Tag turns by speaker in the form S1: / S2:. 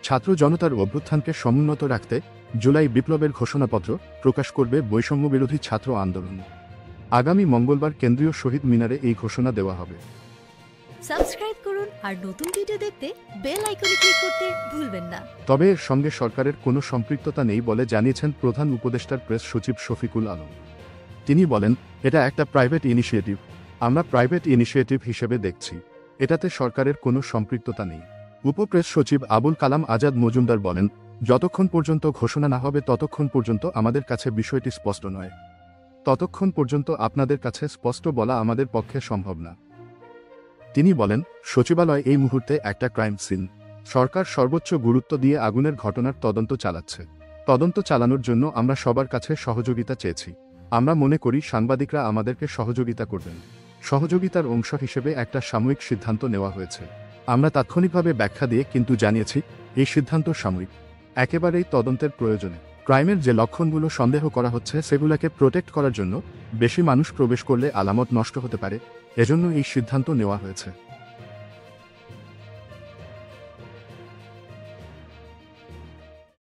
S1: ছাত্র জনতার অভ্যুত্থানকে সমুন্নত রাখতে জুলাই বিপ্লবের ঘোষণাপত্র প্রকাশ করবে বৈষম্যবিরোধী ছাত্র আন্দোলন। আগামী মঙ্গলবার কেন্দ্রীয় শহীদ মিনারে এই ঘোষণা দেওয়া হবে।
S2: সাবস্ক্রাইব করুন আর নতুন ভিডিও দেখতে বেল আইকনে ক্লিক করতে ভুলবেন না।
S1: তবে এর সঙ্গে সরকারের কোনো সম্পৃক্ততা নেই বলে জানিয়েছেন প্রধান উপদেষ্টার প্রেস সচিব শফিকুল আলম। তিনি বলেন, এটা একটা প্রাইভেট ইনিশিয়েটিভ, আমরা প্রাইভেট ইনিশিয়েটিভ হিসেবে দেখছি, এটাতে সরকারের কোনো সম্পৃক্ততা নেই। উপপ্রেস সচিব আবুল কালাম আজাদ মজুমদার বলেন, যতক্ষণ পর্যন্ত ঘোষণা না হবে ততক্ষণ পর্যন্ত আমাদের কাছে বিষয়টি স্পষ্ট নয়, ততক্ষণ পর্যন্ত আপনাদের কাছে স্পষ্ট বলা আমাদের পক্ষে সম্ভব না। তিনি বলেন, সচিবালয় এই মুহূর্তে একটা ক্রাইম সিন। সরকার সর্বোচ্চ গুরুত্ব দিয়ে আগুনের ঘটনার তদন্ত চালাচ্ছে। তদন্ত চালানোর জন্য আমরা সবার কাছে সহযোগিতা চেয়েছি। আমরা মনে করি সাংবাদিকরা আমাদেরকে সহযোগিতা করবেন। সহযোগিতার অংশ হিসেবে একটা সাময়িক সিদ্ধান্ত নেওয়া হয়েছে। আমরা তাৎক্ষণিকভাবে ব্যাখ্যা দিয়ে কিন্তু জানিয়েছি এই সিদ্ধান্ত সাময়িক, একেবারেই তদন্তের প্রয়োজনে। ক্রাইমের যে লক্ষণগুলো সন্দেহ করা হচ্ছে সেগুলোকে প্রোটেক্ট করার জন্য বেশি মানুষ প্রবেশ করলে আলামত নষ্ট হতে পারে, এজন্য এই সিদ্ধান্ত নেওয়া হয়েছে।